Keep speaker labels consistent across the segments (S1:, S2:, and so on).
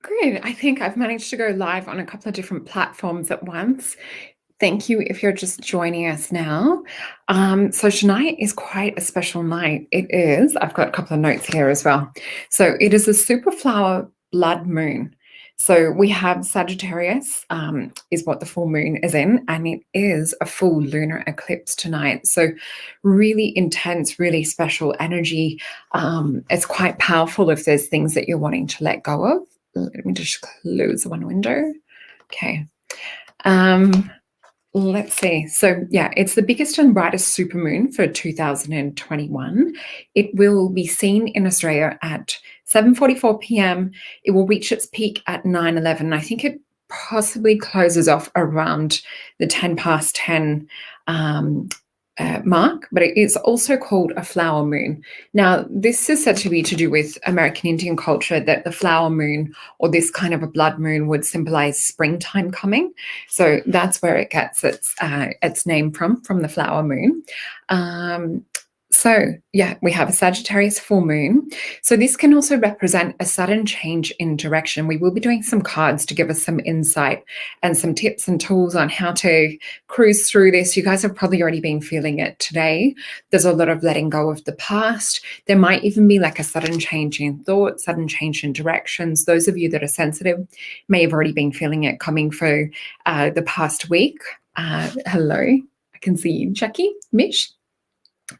S1: Good. I think I've managed to go live on a couple of different platforms at once. Thank you if you're just joining us now. So tonight is quite a special night. It is. I've got a couple of notes here as well. So it is a superflower blood moon. So we have Sagittarius is what the full moon is in, and it is a full lunar eclipse tonight. So really intense, really special energy. It's quite powerful if there's things that you're wanting to let go of. Let me just close one window. Okay. Let's see. So yeah, it's the biggest and brightest supermoon for 2021. It will be seen in Australia at 7:44 p.m. It will reach its peak at 9:11. I think it possibly closes off around the 10 past 10 mark, but it is also called a flower moon. Now, this is said to be to do with American Indian culture, that the flower moon or this kind of a blood moon would symbolize springtime coming. So that's where it gets its name from the flower moon. So yeah, we have a Sagittarius full moon. So this can also represent a sudden change in direction. We will be doing some cards to give us some insight and some tips and tools on how to cruise through this. You guys have probably already been feeling it today. There's a lot of letting go of the past. There might even be like a sudden change in thought, sudden change in directions. Those of you that are sensitive may have already been feeling it coming for the past week. Hello, I can see you, Jackie, Mish.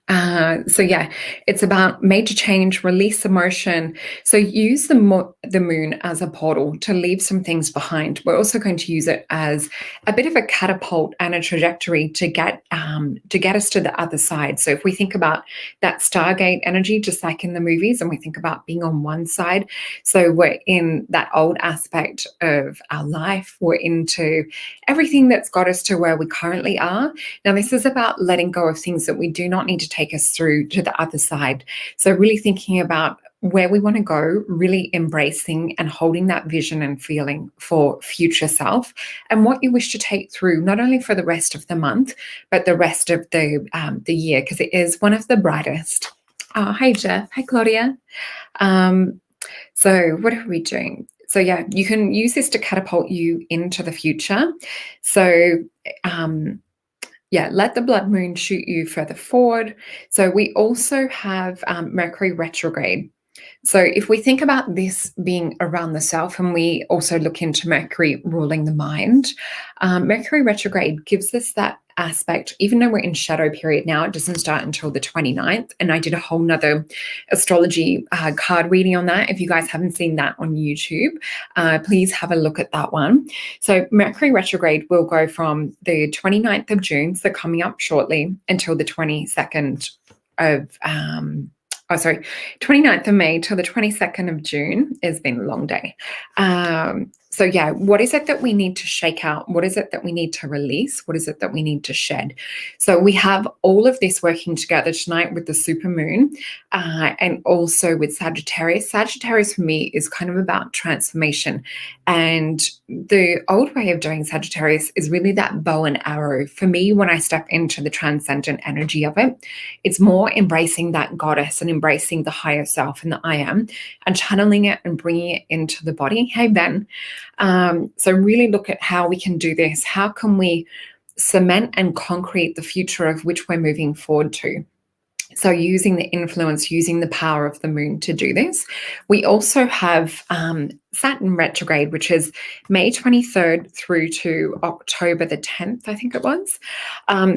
S1: So yeah, it's about major change, release emotion. So use the moon as a portal to leave some things behind. We're also going to use it as a bit of a catapult and a trajectory to get us to the other side. So if we think about that Stargate energy, just like in the movies, and we think about being on one side, so we're in that old aspect of our life. We're into everything that's got us to where we currently are. Now, this is about letting go of things that we do not need to take us through to the other side. So really thinking about where we want to go, really embracing and holding that vision and feeling for future self and what you wish to take through, not only for the rest of the month, but the rest of the year, because it is one of the brightest. Oh, hi, Jeff. Hi, Claudia. So what are we doing? So yeah, you can use this to catapult you into the future. So yeah, let the blood moon shoot you further forward. So we also have Mercury Retrograde. So if we think about this being around the self, and we also look into Mercury ruling the mind, Mercury Retrograde gives us that aspect. Even though we're in shadow period now, it doesn't start until the 29th. And I did a whole nother astrology card reading on that. If you guys haven't seen that on YouTube, please have a look at that one. So Mercury Retrograde will go from the 29th of June, so coming up shortly, until the 22nd of 29th of May till the 22nd of June. It's been a long day. So yeah, what is it that we need to shake out? What is it that we need to release? What is it that we need to shed? So we have all of this working together tonight with the supermoon and also with Sagittarius. Sagittarius for me is kind of about transformation. And the old way of doing Sagittarius is really that bow and arrow. For me, when I step into the transcendent energy of it, it's more embracing that goddess and embracing the higher self and the I am and channeling it and bringing it into the body. Hey, Ben. So really look at how we can do this. How can we cement and concrete the future of which we're moving forward to? So using the influence, using the power of the moon to do this. We also have Satin Retrograde, which is May 23rd through to October the 10th, I think it was.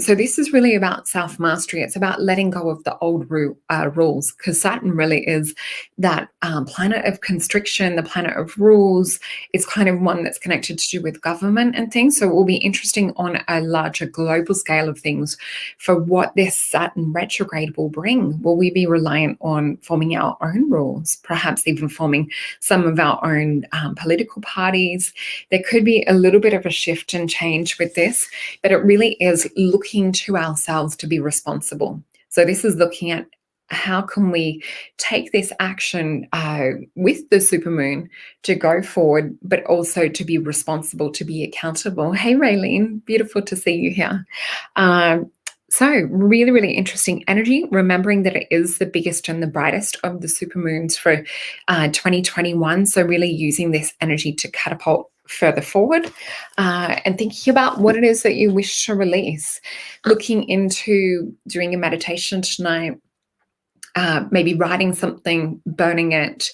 S1: So this is really about self-mastery. It's about letting go of the old rules, because Saturn really is that planet of constriction, the planet of rules. It's kind of one that's connected to do with government and things. So it will be interesting on a larger global scale of things for what this Saturn retrograde will bring. Will we be reliant on forming our own rules, perhaps even forming some of our own political parties? There could be a little bit of a shift and change with this, but it really is looking to ourselves to be responsible. So this is looking at how can we take this action with the supermoon to go forward, but also to be responsible, to be accountable. Hey, Raylene, beautiful to see you here. So really, really interesting energy, remembering that it is the biggest and the brightest of the supermoons for 2021. So really using this energy to catapult further forward and thinking about what it is that you wish to release. Looking into doing a meditation tonight, maybe writing something, burning it,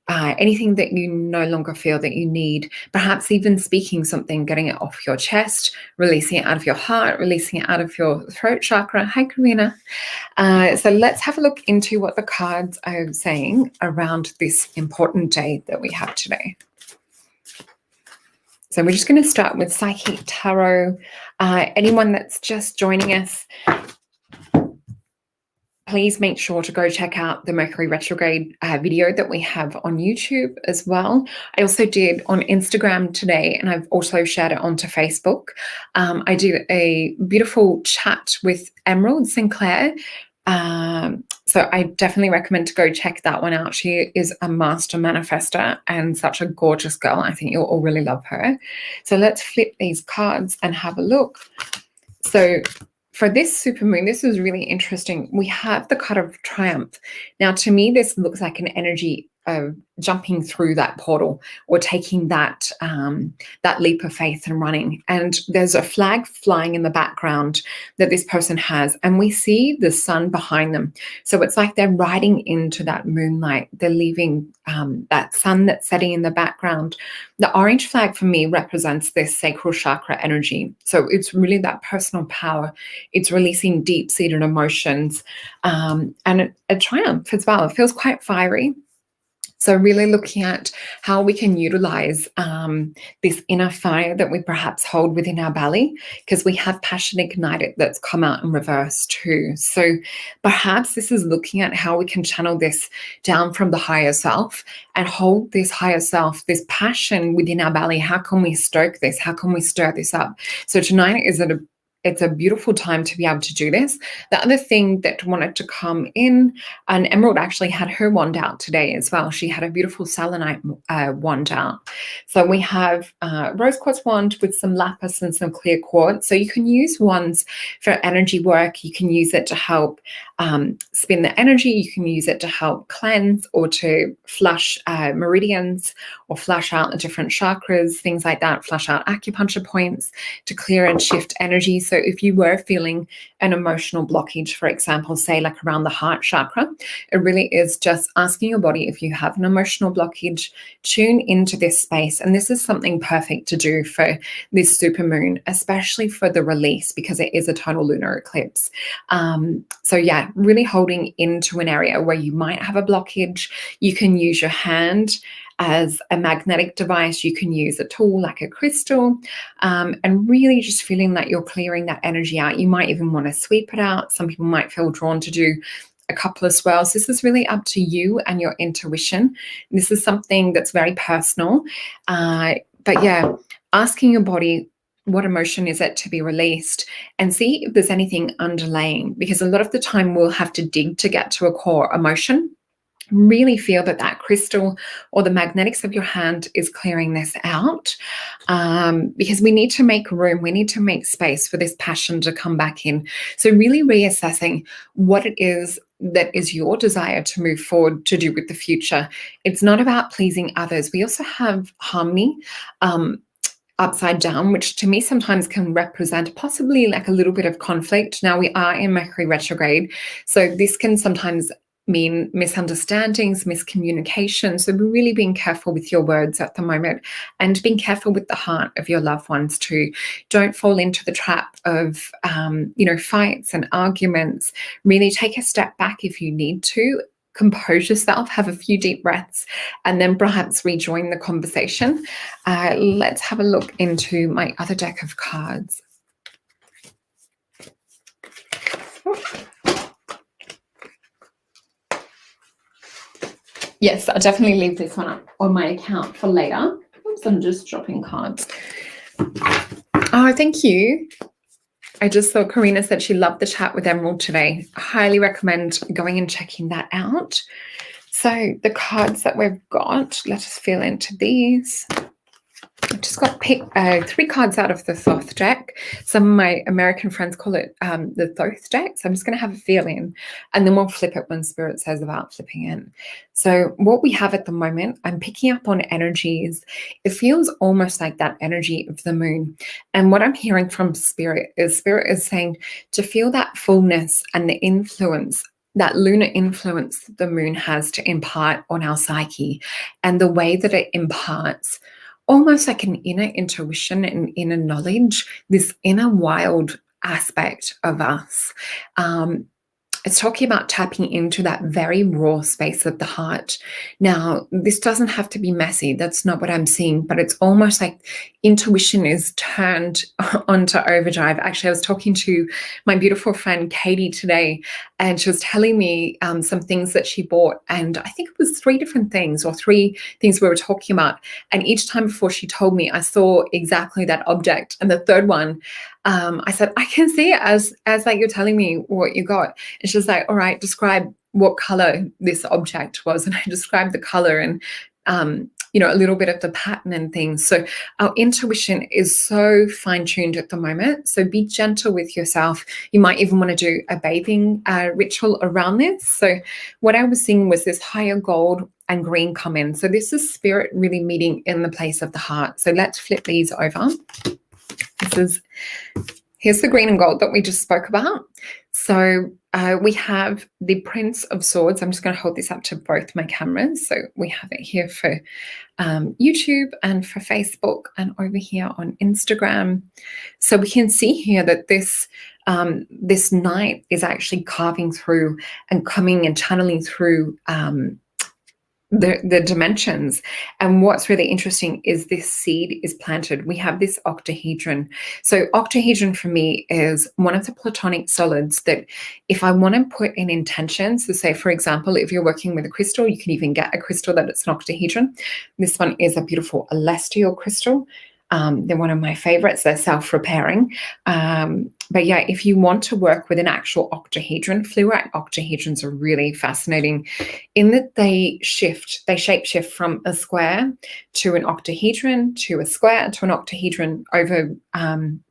S1: anything that you no longer feel that you need, perhaps even speaking something, getting it off your chest, releasing it out of your heart, releasing it out of your throat chakra. Hi, Karina. So let's have a look into what the cards are saying around this important day that we have today. So we're just going to start with Psyche Tarot. Anyone that's just joining us, please make sure to go check out the Mercury Retrograde video that we have on YouTube as well. I also did on Instagram today, and I've also shared it onto Facebook. I did a beautiful chat with Emerald Sinclair. So I definitely recommend to go check that one out. She is a master manifester and such a gorgeous girl. I think you'll all really love her. So let's flip these cards and have a look. So for this supermoon, this is really interesting. We have the card of triumph. Now, to me, this looks like an energy of jumping through that portal or taking that that leap of faith and running. And there's a flag flying in the background that this person has, and we see the sun behind them. So it's like they're riding into that moonlight. They're leaving that sun that's setting in the background. The orange flag for me represents this sacral chakra energy. So it's really that personal power. It's releasing deep-seated emotions and a triumph as well. It feels quite fiery. So really looking at how we can utilize this inner fire that we perhaps hold within our belly, because we have passion ignited that's come out in reverse too. So perhaps this is looking at how we can channel this down from the higher self and hold this higher self, this passion within our belly. How can we stoke this? How can we stir this up? So tonight it's a beautiful time to be able to do this. The other thing that wanted to come in, and Emerald actually had her wand out today as well. She had a beautiful selenite wand out. So we have rose quartz wand with some lapis and some clear quartz. So you can use wands for energy work. You can use it to help spin the energy. You can use it to help cleanse or to flush meridians or flush out the different chakras, things like that, flush out acupuncture points to clear and shift energy. So if you were feeling an emotional blockage, for example, say like around the heart chakra, it really is just asking your body, if you have an emotional blockage, tune into this space. And this is something perfect to do for this supermoon, especially for the release, because it is a total lunar eclipse. So yeah, really holding into an area where you might have a blockage. You can use your hand as a magnetic device. You can use a tool like a crystal, and really just feeling that you're clearing that energy out. You might even want to sweep it out. Some people might feel drawn to do a couple of swirls. This is really up to you and your intuition. This is something that's very personal. But yeah, asking your body, what emotion is it to be released, and see if there's anything underlaying, because a lot of the time we'll have to dig to get to a core emotion. Really feel that that crystal or the magnetics of your hand is clearing this out, because we need to make room, we need to make space for this passion to come back in. So really reassessing what it is that is your desire to move forward to do with the future. It's not about pleasing others. We also have harmony upside down, which to me sometimes can represent possibly like a little bit of conflict. Now we are in Mercury retrograde, so this can sometimes mean misunderstandings, miscommunication. So be really being careful with your words at the moment, and being careful with the heart of your loved ones too. Don't fall into the trap of, fights and arguments. Really take a step back if you need to. Compose yourself, have a few deep breaths, and then perhaps rejoin the conversation. Let's have a look into my other deck of cards. Yes, I'll definitely leave this one up on my account for later. Oops, I'm just dropping cards. Oh, thank you. I just saw Karina said she loved the chat with Emerald today. I highly recommend going and checking that out. So the cards that we've got, let us feel into these. I've just got 3 cards out of the Thoth deck. Some of my American friends call it the Thoth deck. So I'm just going to have a feel in, and then we'll flip it when Spirit says about flipping in. So what we have at the moment, I'm picking up on energies. It feels almost like that energy of the moon. And what I'm hearing from Spirit is saying to feel that fullness and the influence, that lunar influence the moon has to impart on our psyche, and the way that it imparts almost like an inner intuition and inner knowledge, this inner wild aspect of us. It's talking about tapping into that very raw space of the heart. Now, this doesn't have to be messy. That's not what I'm seeing, but it's almost like intuition is turned onto overdrive. Actually, I was talking to my beautiful friend Katie today, and she was telling me some things that she bought. And I think it was 3 different things, or 3 things we were talking about. And each time before she told me, I saw exactly that object. And the third one, I said, I can see it as like you're telling me what you got. And she was like, all right, describe what color this object was. And I described the color and, a little bit of the pattern and things. So our intuition is so fine-tuned at the moment. So be gentle with yourself. You might even want to do a bathing ritual around this. So what I was seeing was this higher gold and green come in. So this is Spirit really meeting in the place of the heart. So let's flip these over. Here's the green and gold that we just spoke about. So we have the Prince of Swords. I'm just going to hold this up to both my cameras. So we have it here for YouTube and for Facebook, and over here on Instagram. So we can see here that this knight is actually carving through and coming and channeling through the dimensions. And what's really interesting is this seed is planted. We have this octahedron. So octahedron for me is one of the platonic solids that if I want to put in intention, so say, for example, if you're working with a crystal, you can even get a crystal that it's an octahedron. This one is a beautiful celestial crystal. They're one of my favorites. They're self-repairing. But yeah, if you want to work with an actual octahedron, fluorite octahedrons are really fascinating in that they shapeshift from a square to an octahedron, to a square, to an octahedron over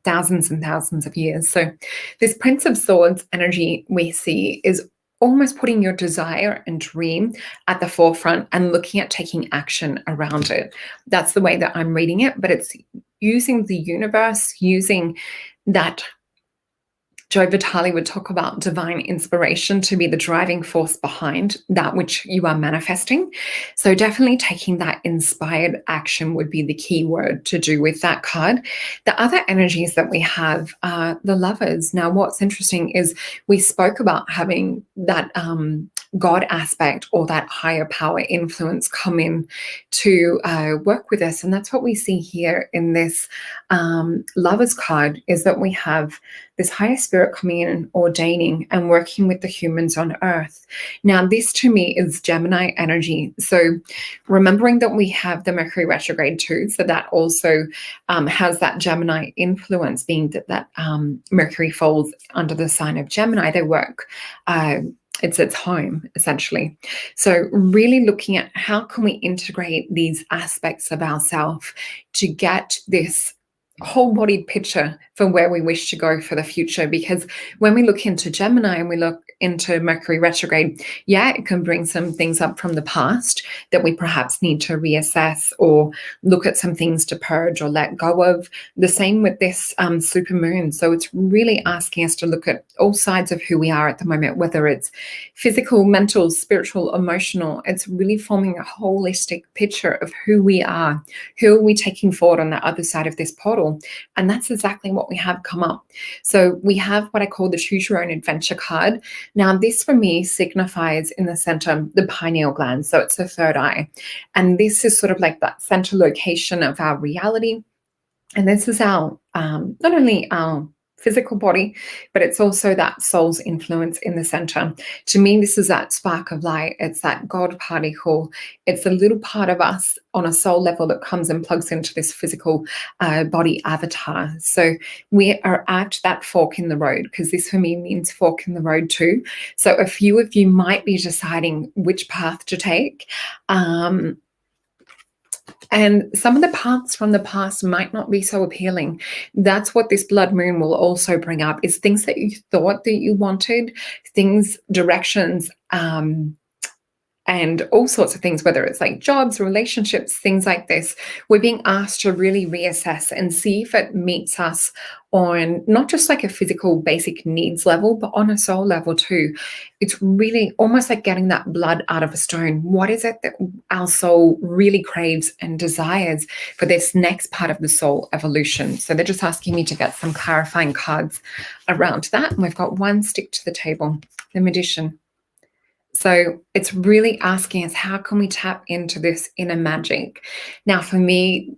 S1: thousands and thousands of years. So this Prince of Swords energy we see is almost putting your desire and dream at the forefront and looking at taking action around it. That's the way that I'm reading it, but it's using the universe, using that Joe Vitale would talk about divine inspiration to be the driving force behind that which you are manifesting. So definitely taking that inspired action would be the key word to do with that card. The other energies that we have are the Lovers. Now, what's interesting is we spoke about having that God aspect or that higher power influence come in to work with us. And that's what we see here in this Lovers card, is that we have this higher spirit coming in and ordaining and working with the humans on earth. Now, this to me is Gemini energy. So remembering that we have the Mercury Retrograde too, so that also has that Gemini influence, being that Mercury falls under the sign of Gemini. They work, it's its home, essentially. So really looking at how can we integrate these aspects of ourselves to get this whole-bodied picture for where we wish to go for the future. Because when we look into Gemini and we look into Mercury retrograde, yeah, it can bring some things up from the past that we perhaps need to reassess or look at some things to purge or let go of. The same with this super moon. So it's really asking us to look at all sides of who we are at the moment, whether it's physical, mental, spiritual, emotional. It's really forming a holistic picture of who we are, who are we taking forward on the other side of this portal. And that's exactly what we have come up. So we have what I call the Choose Your Own Adventure card. Now, this for me signifies in the center the pineal gland. So it's the third eye. And this is sort of like that center location of our reality. And this is our, not only our physical body, but it's also that soul's influence in the center. To me, this is that spark of light. It's that God particle. It's a little part of us on a soul level that comes and plugs into this physical body avatar. So we are at that fork in the road, because this for me means fork in the road too. So a few of you might be deciding which path to take. And some of the paths from the past might not be so appealing. That's what this blood moon will also bring up, is things that you thought that you wanted, things, directions, and all sorts of things, whether it's like jobs, relationships, things like this. We're being asked to really reassess and see if it meets us on not just like a physical basic needs level, but on a soul level too. It's really almost like getting that blood out of a stone. What is it that our soul really craves and desires for this next part of the soul evolution? So they're just asking me to get some clarifying cards around that. And we've got one stick to the table, the Magician. So it's really asking us, how can we tap into this inner magic? Now, for me,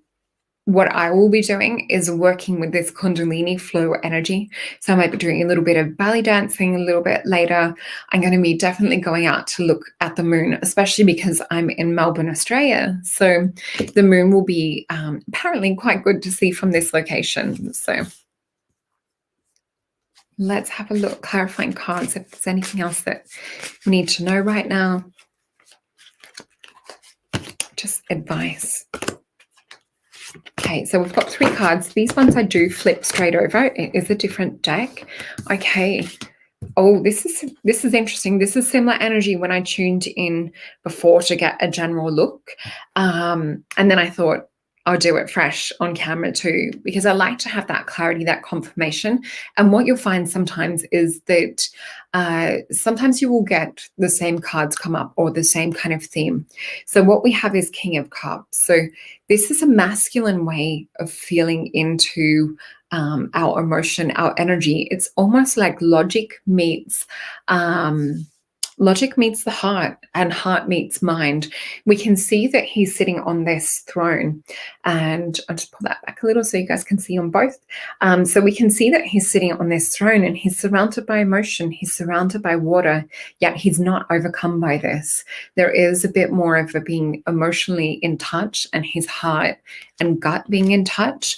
S1: what I will be doing is working with this Kundalini flow energy. So I might be doing a little bit of belly dancing a little bit later. I'm going to be definitely going out to look at the moon, especially because I'm in Melbourne, Australia. So the moon will be apparently quite good to see from this location. So let's have a look, clarifying cards, if there's anything else that we need to know right now. Just advice. Okay, so we've got 3 cards. These ones I do flip straight over. It is a different deck. Okay. Oh, this is interesting. This is similar energy when I tuned in before to get a general look. And then I thought, I'll do it fresh on camera too, because I like to have that clarity, that confirmation. And what you'll find sometimes is that sometimes you will get the same cards come up or the same kind of theme. So what we have is King of Cups. So this is a masculine way of feeling into our emotion, our energy. It's almost like logic meets the heart, and heart meets mind. We can see that he's sitting on this throne, and I'll just pull that back a little so you guys can see on both. So we can see that he's sitting on this throne and he's surrounded by emotion. He's surrounded by water, yet he's not overcome by this. There is a bit more of a being emotionally in touch, and his heart and gut being in touch,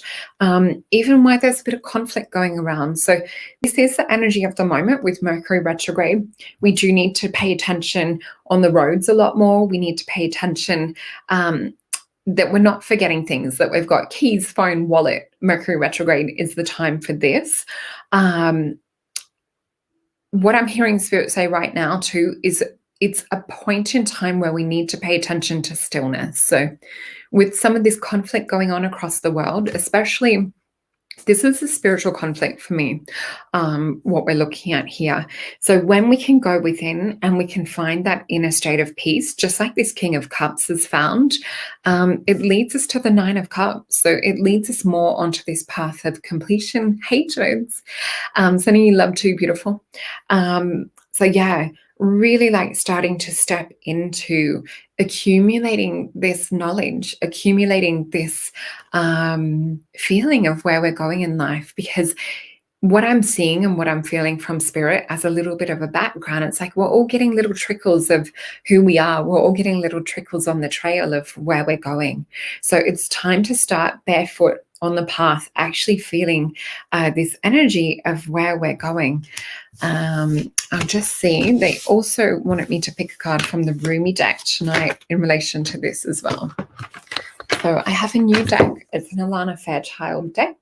S1: even where there's a bit of conflict going around. So this is the energy of the moment with Mercury retrograde. We do need to pay attention on the roads a lot more. We need to pay attention that we're not forgetting things, that we've got keys, phone, wallet. Mercury retrograde is the time for this. What I'm hearing Spirit say right now too is it's a point in time where we need to pay attention to stillness. So with some of this conflict going on across the world, especially, this is a spiritual conflict for me, what we're looking at here. So when we can go within and we can find that inner state of peace, just like this King of Cups has found, it leads us to the 9 of Cups. So it leads us more onto this path of completion. Hey, Jones. Sending you love too, beautiful. So yeah, really like starting to step into accumulating this knowledge, accumulating this feeling of where we're going in life. Because what I'm seeing and what I'm feeling from Spirit as a little bit of a background, it's like we're all getting little trickles of who we are. We're all getting little trickles on the trail of where we're going. So it's time to start barefoot on the path, actually feeling this energy of where we're going. I'm just seeing they also wanted me to pick a card from the Rumi deck tonight in relation to this as well. So I have a new deck. It's an Alana Fairchild deck,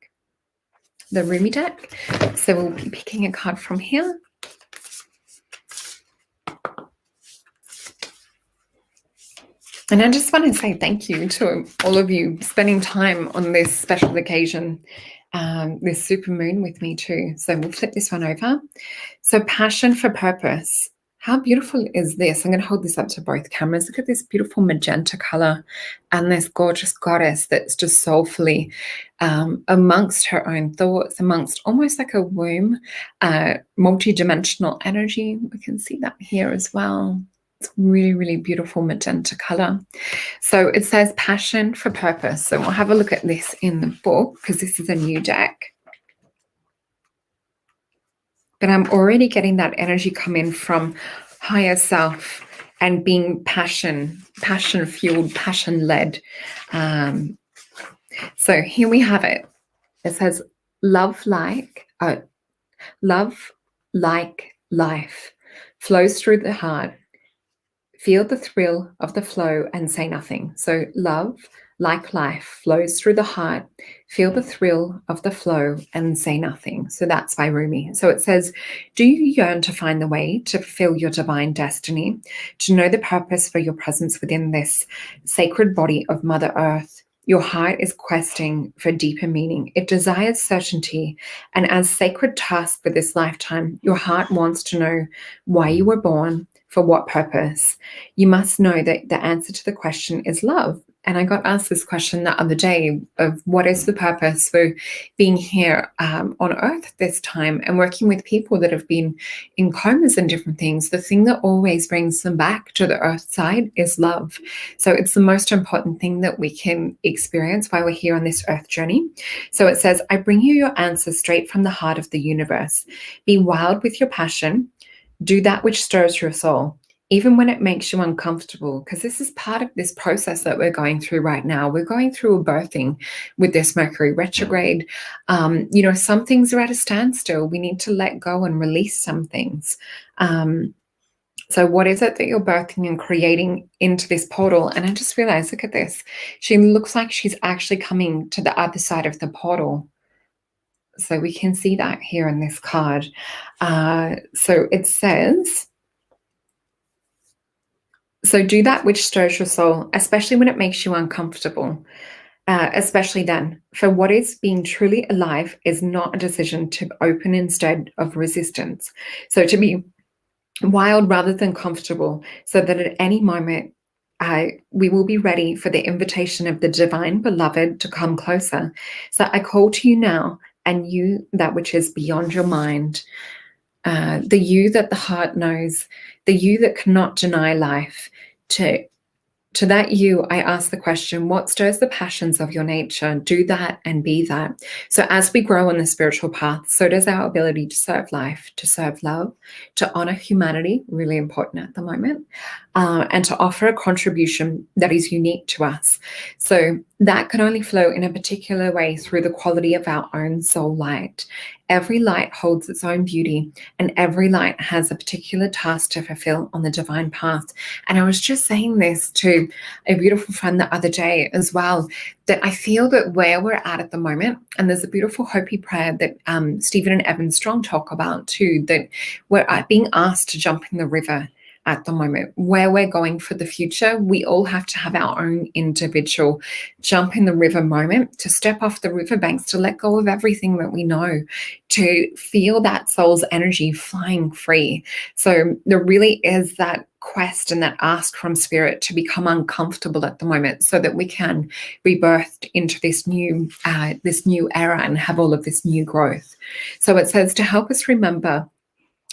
S1: the Rumi deck. So we'll be picking a card from here. And I just want to say thank you to all of you spending time on this special occasion, this super moon with me too. So we'll flip this one over. So passion for purpose. How beautiful is this? I'm going to hold this up to both cameras. Look at this beautiful magenta color and this gorgeous goddess that's just soulfully amongst her own thoughts, amongst almost like a womb, multi-dimensional energy. We can see that here as well. It's really, really beautiful magenta color. So it says passion for purpose. So we'll have a look at this in the book because this is a new deck. But I'm already getting that energy come in from higher self and being passion-fueled, passion-led. So here we have it. It says, love like life flows through the heart. Feel the thrill of the flow and say nothing. So love like life, flows through the heart. Feel the thrill of the flow and say nothing. So that's by Rumi. So it says, do you yearn to find the way to fulfill your divine destiny, to know the purpose for your presence within this sacred body of Mother Earth? Your heart is questing for deeper meaning. It desires certainty. And as sacred task for this lifetime, your heart wants to know why you were born, for what purpose. You must know that the answer to the question is love. And I got asked this question the other day of what is the purpose for being here on Earth this time and working with people that have been in comas and different things. The thing that always brings them back to the Earth side is love. So it's the most important thing that we can experience while we're here on this Earth journey. So it says, I bring you your answer straight from the heart of the universe. Be wild with your passion. Do that which stirs your soul, even when it makes you uncomfortable, because this is part of this process that we're going through right now. We're going through a birthing with this Mercury retrograde. Some things are at a standstill. We need to let go and release some things. So what is it that you're birthing and creating into this portal? And I just realized, look at this. She looks like she's actually coming to the other side of the portal. So we can see that here in this card. So it says, so do that which stirs your soul, especially when it makes you uncomfortable, especially then. For what is being truly alive is not a decision to open instead of resistance. So to be wild rather than comfortable, so that at any moment we will be ready for the invitation of the divine beloved to come closer. So I call to you now, and you, that which is beyond your mind, the you that the heart knows, the you that cannot deny life. To that you, I ask the question, what stirs the passions of your nature? Do that and be that. So as we grow on the spiritual path, so does our ability to serve life, to serve love, to honor humanity, really important at the moment, and to offer a contribution that is unique to us. So that can only flow in a particular way through the quality of our own soul light. Every light holds its own beauty, and every light has a particular task to fulfill on the divine path. And I was just saying this to a beautiful friend the other day as well, that I feel that where we're at the moment, and there's a beautiful Hopi prayer that Stephen and Evan Strong talk about too, that we're being asked to jump in the river at the moment. Where we're going for the future, we all have to have our own individual jump in the river moment, to step off the riverbanks, to let go of everything that we know, to feel that soul's energy flying free. So there really is that quest and that ask from spirit to become uncomfortable at the moment, so that we can be birthed into this new era and have all of this new growth. So it says to help us remember,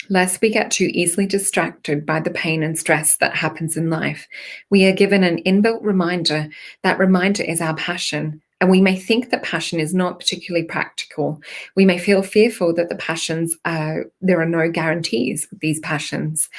S1: lest we get too easily distracted by the pain and stress that happens in life, we are given an inbuilt reminder. That reminder is our passion. And we may think that passion is not particularly practical. We may feel fearful that the passions, there are no guarantees with these passions.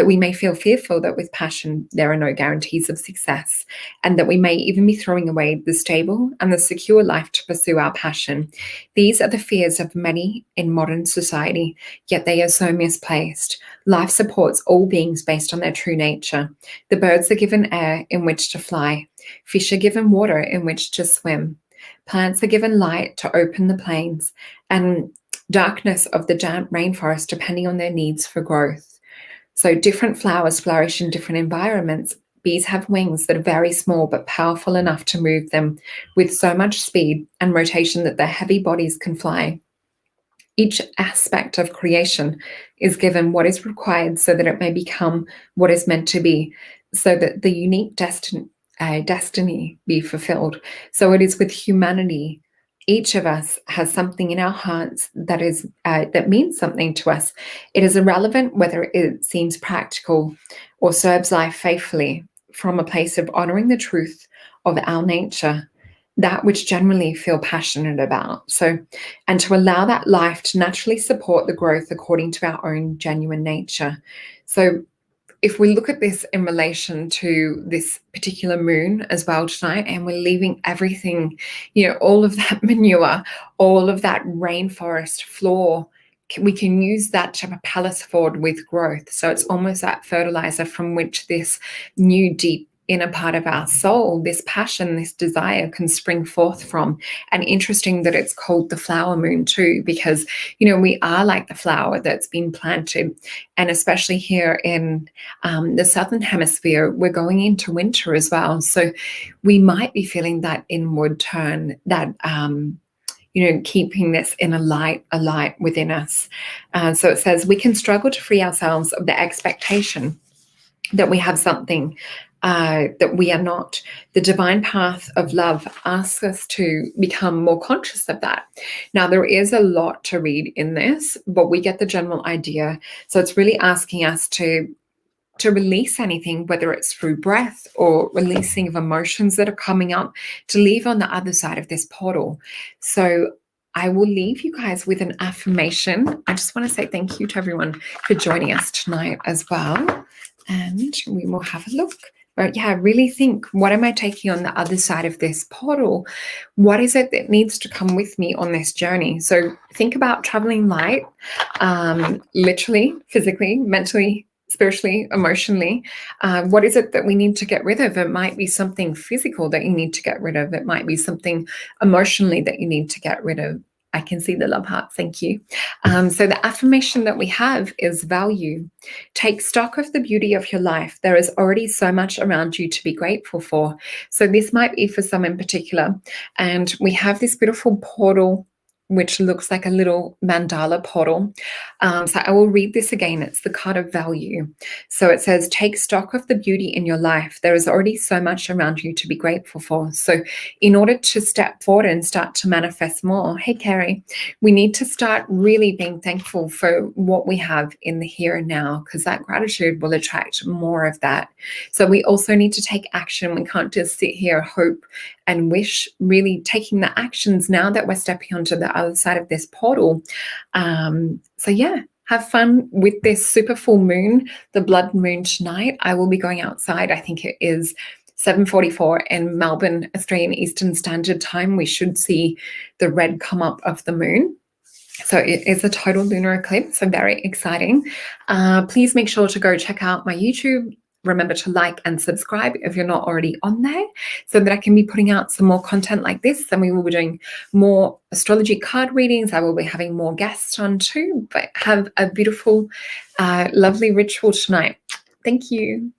S1: We may feel fearful that with passion, there are no guarantees of success, and that we may even be throwing away the stable and the secure life to pursue our passion. These are the fears of many in modern society, yet they are so misplaced. Life supports all beings based on their true nature. The birds are given air in which to fly. Fish are given water in which to swim. Plants are given light to open the plains, and darkness of the damp rainforest depending on their needs for growth. So different flowers flourish in different environments. Bees have wings that are very small but powerful enough to move them with so much speed and rotation that their heavy bodies can fly. Each aspect of creation is given what is required so that it may become what is meant to be, so that the unique destiny be fulfilled. So it is with humanity. Each of us has something in our hearts that is that means something to us. It is irrelevant whether it seems practical or serves life faithfully, from a place of honoring the truth of our nature, that which generally feel passionate about. So, and to allow that life to naturally support the growth according to our own genuine nature. So if we look at this in relation to this particular moon as well tonight, and we're leaving everything, all of that manure, all of that rainforest floor, we can use that to propel us forward with growth. So it's almost that fertilizer from which this new deep inner part of our soul, this passion, this desire can spring forth from. And interesting that it's called the flower moon too, because, you know, we are like the flower that's been planted. And especially here in the southern hemisphere, we're going into winter as well. So we might be feeling that inward turn, that you know, keeping this inner light alight within us. So it says we can struggle to free ourselves of the expectation that we have something that we are not. The divine path of love asks us to become more conscious of that. Now, there is a lot to read in this, but we get the general idea. So it's really asking us to release anything, whether it's through breath or releasing of emotions that are coming up, to leave on the other side of this portal. So I will leave you guys with an affirmation. I just want to say thank you to everyone for joining us tonight as well. And we will have a look. But yeah, really think, what am I taking on the other side of this portal? What is it that needs to come with me on this journey? So think about traveling light, literally, physically, mentally, spiritually, emotionally. What is it that we need to get rid of? It might be something physical that you need to get rid of. It might be something emotionally that you need to get rid of. I can see the love heart. Thank you. So the affirmation that we have is value. Take stock of the beauty of your life. There is already so much around you to be grateful for. So this might be for some in particular. And we have this beautiful portal, which looks like a little mandala portal. So I will read this again. It's the card of value. So it says, take stock of the beauty in your life. There is already so much around you to be grateful for. So in order to step forward and start to manifest more, hey, Carrie, we need to start really being thankful for what we have in the here and now, because that gratitude will attract more of that. So we also need to take action. We can't just sit here, hope and wish, really taking the actions now that we're stepping onto the other side of this portal. So yeah, have fun with this super full moon, the blood moon tonight. I will be going outside. I think it is 7:44 in Melbourne, Australian Eastern Standard Time. We should see the red come up of the moon. So it is a total lunar eclipse, so very exciting. Please make sure to go check out my YouTube. Remember to like and subscribe if you're not already on there, so that I can be putting out some more content like this. And we will be doing more astrology card readings. I will be having more guests on too. But have a beautiful, lovely ritual tonight. Thank you.